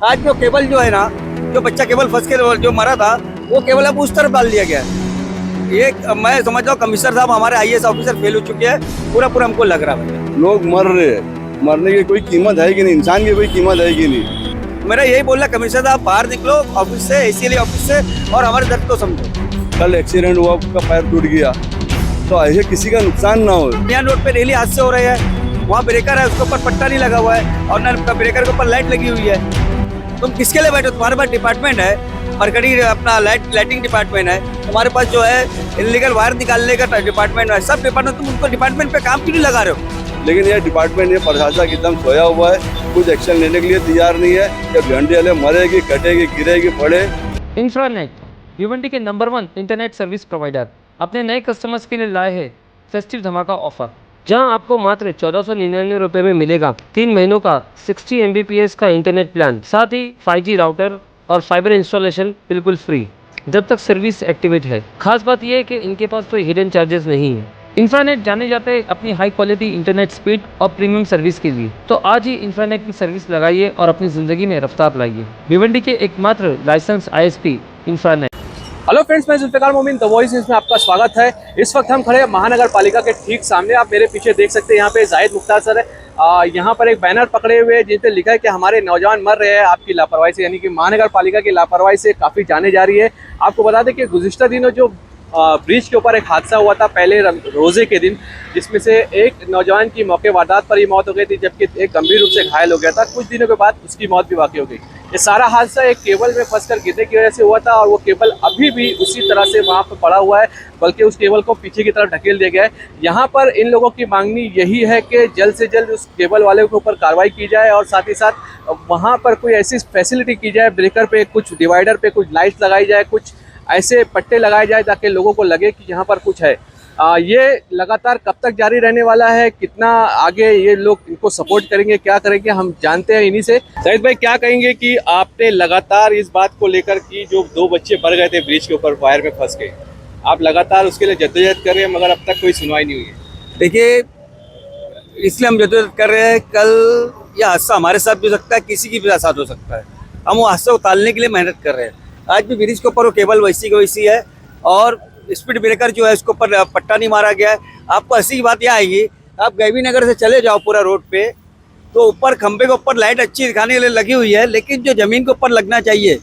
आज जो केबल जो है ना, जो बच्चा केबल फंस के जो मरा था, वो केबल अब उस तरफ डाल दिया गया है। ये मैं समझ रहा हूँ कमिश्नर साहब हमारे आईएएस ऑफिसर फेल हो चुके हैं, पूरा हमको लग रहा है। लोग मर रहे हैं, मरने की कोई कीमत है कि नहीं, इंसान की कोई कीमत है कि नहीं। मेरा यही बोलना कमिश्नर साहब बाहर निकलो ऑफिस से, एसीएल ऑफिस से, और हमारे दर्द को समझो। कल एक्सीडेंट हुआ, उसका पैर टूट गया, तो ऐसे किसी का नुकसान ना हो। कल्याण रोड पे डेली हादसे हो रहे हैं, वहाँ ब्रेकर है उसके ऊपर पट्टा नहीं लगा हुआ है और न ब्रेकर के ऊपर लाइट लगी हुई है। तुम किसके लिए बैठे? तुम्हारे पास डिपार्टमेंट है, मरकड़ी अपना लाइटिंग डिपार्टमेंट है, तुम्हारे पास जो है इलीगल वायर निकालने का डिपार्टमेंट है, सब डिपार्टमेंट, तुम उनको डिपार्टमेंट पे काम क्यों नहीं लगा रहे हो? लेकिन ये डिपार्टमेंट, ये प्रशासन एकदम सोया हुआ है, कुछ एक्शन लेने के लिए तैयार नहीं है। जब झंडे वाले मरेगी, कटेगी, गिरेगी, पड़े। इंफ्रानेट भिवंडी के नंबर 1 इंटरनेट सर्विस प्रोवाइडर अपने नए कस्टमर्स के लिए लाए हैं फेस्टिव धमाका ऑफर, जहां आपको मात्र 1499 रुपये में मिलेगा 3 महीनों का 60 Mbps का इंटरनेट प्लान, साथ ही 5G राउटर और फाइबर इंस्टॉलेशन बिल्कुल फ्री जब तक सर्विस एक्टिवेट है। खास बात यह है कि इनके पास कोई हिडन चार्जेस नहीं है। इंफ्रानेट जाने जाते हैं अपनी हाई क्वालिटी इंटरनेट स्पीड और प्रीमियम सर्विस के लिए, तो आज ही इंफ्रानेट की सर्विस लगाइए और अपनी ज़िंदगी में रफ्तार लाइए। भिवंडी के एकमात्र लाइसेंस ISP इंफ्रानेट। हेलो फ्रेंड्स, मैं जुल्फिकार मोमिन द वॉइस में आपका स्वागत है। इस वक्त हम खड़े हैं महानगर पालिका के ठीक सामने। आप मेरे पीछे देख सकते हैं, यहाँ पे जाहिद मुख्तार सर है। यहाँ पर एक बैनर पकड़े हुए हैं जिस पे लिखा है कि हमारे नौजवान मर रहे हैं आपकी लापरवाही से, यानी कि महानगर पालिका की लापरवाही से काफ़ी जाने जा रही है। आपको बता दें कि गुज़िश्ता दिनों जो ब्रिज के ऊपर एक हादसा हुआ था पहले रोज़े के दिन, जिसमें से एक नौजवान की मौके वारदात पर ही मौत हो गई थी, जबकि एक गंभीर रूप से घायल हो गया था। कुछ दिनों के बाद उसकी मौत भी वाकई हो गई। ये सारा हादसा एक केबल में फंसकर गिरने की वजह से हुआ था और वो केबल अभी भी उसी तरह से वहाँ पर पड़ा हुआ है, बल्कि उस केबल को पीछे की तरफ ढकेल दिया गया है। यहाँ पर इन लोगों की मांगनी यही है कि जल्द से जल्द उस केबल वाले के ऊपर कार्रवाई की जाए और साथ ही साथ वहाँ पर कोई ऐसी फैसिलिटी की जाए, ब्रेकर पे कुछ, डिवाइडर पे कुछ लाइट्स लगाई जाए, कुछ ऐसे पट्टे लगाए जाए ताकि लोगों को लगे कि यहाँ पर कुछ है। ये लगातार कब तक जारी रहने वाला है, कितना आगे ये लोग इनको सपोर्ट करेंगे, क्या करेंगे, हम जानते हैं इन्हीं से। जाहिद भाई, क्या कहेंगे कि आपने लगातार इस बात को लेकर कि जो 2 बच्चे मर गए थे ब्रिज के ऊपर वायर में फंस के, आप लगातार उसके लिए जद्दोजहद कर रहे हैं मगर अब तक कोई सुनवाई नहीं हुई है। देखिए, इसलिए हम जद्दोजहद कर रहे हैं। कल यह हादसा हमारे साथ भी हो सकता है, किसी की भी साथ हो सकता है। हम वो हादसा को टालने के लिए मेहनत कर रहे हैं। आज भी ब्रिज के ऊपर वो केबल वैसी की वैसी है और स्पीड ब्रेकर जो है उसके ऊपर पट्टा नहीं मारा गया है। आपको हंसी की बात यह आएगी, आप गैवी नगर से चले जाओ पूरा रोड पे, तो ऊपर खंबे के ऊपर लाइट अच्छी दिखाने के लिए लगी हुई है, लेकिन जो ज़मीन के ऊपर लगना चाहिए,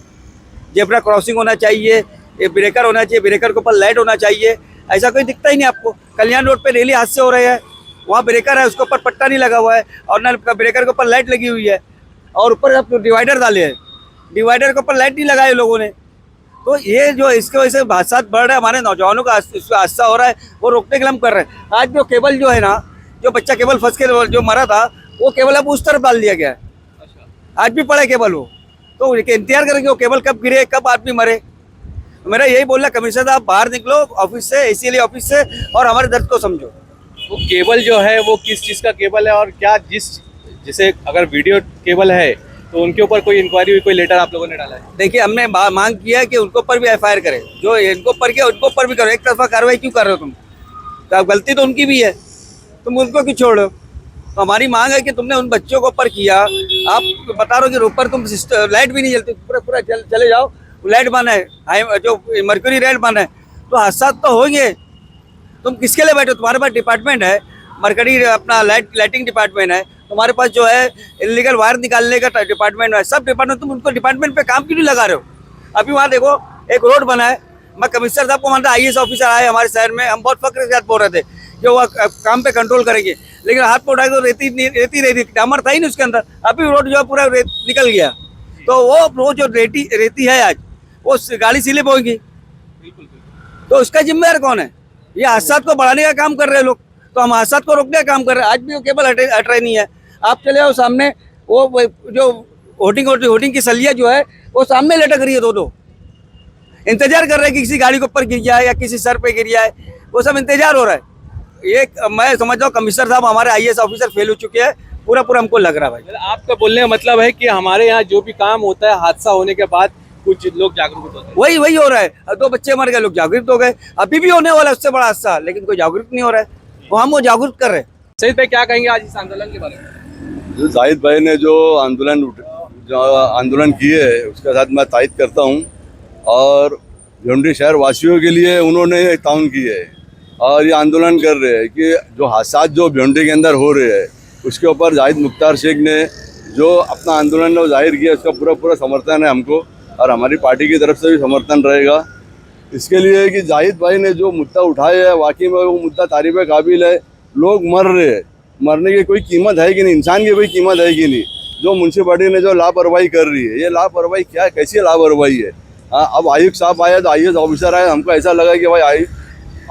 जेब्रा क्रॉसिंग होना चाहिए, ये ब्रेकर होना चाहिए, ब्रेकर के ऊपर लाइट होना चाहिए, ऐसा कोई दिखता ही नहीं आपको। कल्याण रोड पे डेली हादसे हो रहे हैं, वहाँ ब्रेकर है उसके ऊपर पट्टा नहीं लगा हुआ है और न ब्रेकर के ऊपर लाइट लगी हुई है, और ऊपर आप डिवाइडर डाले हैं, डिवाइडर के ऊपर लाइट नहीं लगाए लोगों ने। तो ये जो इसके वजह से हादसा बढ़ रहा है, हमारे नौजवानों का हादसा हो रहा है, वो रोकने के लिए हम कर रहे हैं। आज जो केबल जो है ना, जो बच्चा केबल फंस के जो मरा था, वो केबल अब उस तरफ डाल दिया गया है। आज भी पड़ा केबल वो, तो इंतजार करेंगे वो केबल कब गिरे, कब आदमी मरे। मेरा यही बोलना कमिश्नर साहब बाहर निकलो ऑफिस से, एसीएल ऑफिस से, और हमारे दर्द को समझो। वो केबल जो है वो किस चीज़ का केबल है और क्या जैसे अगर वीडियो केबल है तो उनके ऊपर कोई इंक्वायरी हुई, कोई लेटर आप लोगों ने डाला है? देखिए, हमने मांग किया है कि उनके ऊपर भी FIR करें, जो इनको ऊपर किया उनको ऊपर भी करो। एक तरफा कार्रवाई क्यों कर रहे हो तुम? तो गलती तो उनकी भी है, तुम उनको क्यों छोड़ रहे हो? तो हमारी मांग है कि तुमने उन बच्चों को ऊपर किया, आप बता रहे हो कि ऊपर तुम लाइट भी नहीं जलती, पूरा चले जाओ, लाइट बंद है, जो मर्क्यूरी लाइट बंद है, तो हादसा तो होंगे। तुम किसके लिए बैठे हो? तुम्हारे पास डिपार्टमेंट है, मरकड़ी अपना लाइटिंग डिपार्टमेंट है, तुम्हारे पास जो है इलीगल वायर निकालने का डिपार्टमेंट है, सब डिपार्टमेंट, तुम उनको डिपार्टमेंट पे काम क्यों नहीं लगा रहे हो? अभी वहाँ देखो एक रोड बना है, मैं कमिश्नर साहब को मानता, IAS ऑफिसर आए हमारे शहर में, हम बहुत फक्र के साथ बोल रहे थे कि वो काम पे कंट्रोल करेंगे, लेकिन हाथ में उठाए तो रेती डामर था ही नहीं उसके अंदर। अभी रोड जो है पूरा निकल गया, तो वो जो रेती है आज, वो गाड़ी स्लिप होगी, तो उसका जिम्मेदार कौन है? ये हादसा को बढ़ाने का काम कर रहे हैं लोग, तो हम हादसा को रोकने का काम कर रहे हैं। आज भी वो केबल हट रही नहीं है। आप चले आओ सामने, वो जो होर्डिंग की सलिया जो है वो सामने लटक रही है, दो इंतजार कर रहे हैं कि किसी गाड़ी के ऊपर गिर जाए या किसी सर पे गिर जाए, वो सब इंतजार हो रहा है। ये मैं समझ रहा हूँ कमिश्नर साहब हमारे IAS ऑफिसर फेल हो चुके हैं, पूरा हमको लग रहा है भाई। आपका बोलने का मतलब है कि हमारे यहाँ जो भी काम होता है हादसा होने के बाद कुछ लोग जागरूक होते हैं, वही हो रहा है। 2 बच्चे मर गए, लोग जागरूक हो गए, अभी भी होने वाला है उससे बड़ा हादसा, लेकिन कोई जागरूक नहीं हो रहा है, वो हम वो जागरूक कर रहे हैं। सहीद भाई, क्या कहेंगे आज इस आंदोलन के बारे में? जाहिद भाई ने जो आंदोलन जो आंदोलन किए हैं उसके साथ मैं तायद करता हूँ। और भिवंडी शहर वासियों के लिए उन्होंने ताउन किए है और ये आंदोलन कर रहे हैं कि जो हादसा जो भिवंडी के अंदर हो रहे हैं उसके ऊपर जाहिद मुख्तार शेख ने जो अपना आंदोलन वो जाहिर किया, उसका पूरा पूरा समर्थन है हमको और हमारी पार्टी की तरफ से भी समर्थन रहेगा। इसके लिए कि जाहिद भाई ने जो मुद्दा उठाया है वाकई में वो मुद्दा तारीफ काबिल है। लोग मर रहे हैं, मरने की कोई कीमत है कि नहीं, इंसान की कोई कीमत है कि नहीं। जो म्यूनसिपैलिटी ने जो लापरवाही कर रही है, ये लापरवाही क्या है, कैसी लापरवाही है। हाँ, अब आयुक्त साहब आया तो IAS ऑफिसर आया, हमको ऐसा लगा कि भाई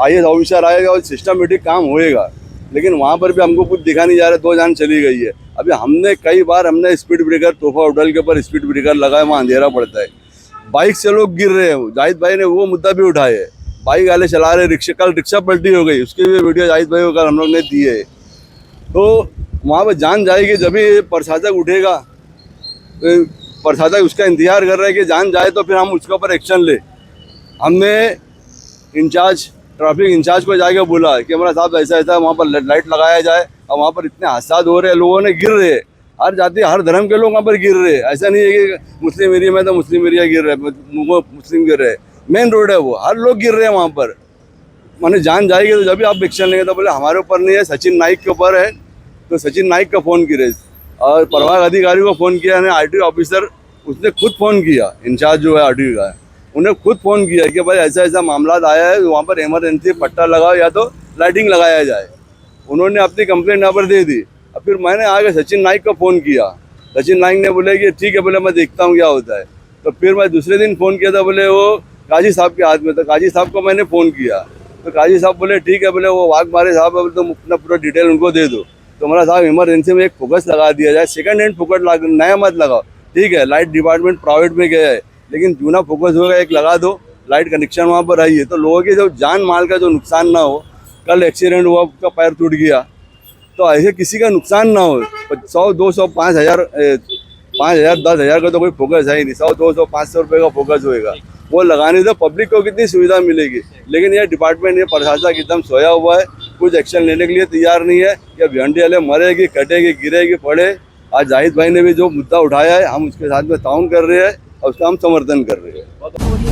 IAS ऑफिसर आएगा और सिस्टमेटिक काम होएगा, लेकिन वहाँ पर भी हमको कुछ दिखा नहीं जा रहा। 2 जान चली गई है। अभी हमने कई बार स्पीड ब्रेकर तोहफा होटल के ऊपर स्पीड ब्रेकर लगाए, वहाँ अंधेरा पड़ता है, बाइक से लोग गिर रहे हैं। जाहिद भाई ने वो मुद्दा भी उठाया है, बाइक वाले चला रहे, कल रिक्शा पलटी हो गई, उसकी भी वीडियो जाहिद भाई को कल हम लोग ने दी है। तो वहाँ पर जान जाएगी जब भी प्रशासक उठेगा, प्रशासक उसका इंतजार कर रहा है कि जान जाए तो फिर हम उसके ऊपर एक्शन ले। हमने ट्रैफिक इंचार्ज को जाके बोला कि हमारा साहब ऐसा ऐसा वहाँ पर लाइट लगाया जाए, और वहाँ पर इतने हादसा हो रहे हैं, लोगों ने गिर रहे हैं, हर जाति हर धर्म के लोग वहाँ पर गिर रहे हैं। ऐसा नहीं है कि मुस्लिम एरिया में तो मुस्लिम एरिया गिर रहे हैं, मुस्लिम गिर रहे हैं, मेन रोड है वो, हर लोग गिर रहे हैं वहाँ पर। मैंने जान जाएगी तो जब भी आप एक्शन लेंगे। तो बोले हमारे ऊपर नहीं है, सचिन नाइक के ऊपर है। तो सचिन नाइक का फ़ोन किया और प्रभाग अधिकारी को फ़ोन किया है, RTO ऑफिसर उसने खुद फ़ोन किया, इंचार्ज जो है RTO का, उन्हें खुद फ़ोन किया कि भाई ऐसा ऐसा मामला आया है, वहाँ पर इमरजेंसी पट्टा लगाओ या तो लाइटिंग लगाया जाए। उन्होंने अपनी कंप्लेंट यहाँ पर दे दी। अब फिर मैंने आगे सचिन नाइक को फ़ोन किया, सचिन नाइक ने बोले कि ठीक है, बोले मैं देखता हूँ क्या होता है। तो फिर मैं दूसरे दिन फ़ोन किया था, बोले वो काजी साहब के हाथ में था। काजी साहब को मैंने फ़ोन किया तो काजी साहब बोले ठीक है, बोले वो वाघमारे साहब है, तो अपना पूरा डिटेल उनको दे दो। तो हमारा साहब इमरजेंसी में एक फोकस लगा दिया जाए, सेकंड हैंड फोकस नया मत लगाओ, ठीक है। लाइट डिपार्टमेंट प्राइवेट में गया है, लेकिन जूना फोकस होगा एक लगा दो, लाइट कनेक्शन वहाँ पर आई है, तो लोगों के जो जान माल का जो नुकसान ना हो। कल एक्सीडेंट हुआ, उसका पैर टूट गया, तो ऐसे किसी का नुकसान ना हो। 100, 200, 5,000, 5,000, 10,000 का तो कोई फोकस है ही नहीं। 100, 200, 500 रुपये का फोकस होएगा, वो लगाने से पब्लिक को कितनी सुविधा मिलेगी। लेकिन ये डिपार्टमेंट, ये प्रशासन एकदम सोया हुआ है, कुछ एक्शन लेने के लिए तैयार नहीं है। या भिवंडी वाले मरेगी, कटेगी, गिरेगी, पड़े। आज जाहिद भाई ने भी जो मुद्दा उठाया है, हम उसके साथ में ताउन कर रहे हैं और उसका हम समर्थन कर रहे हैं।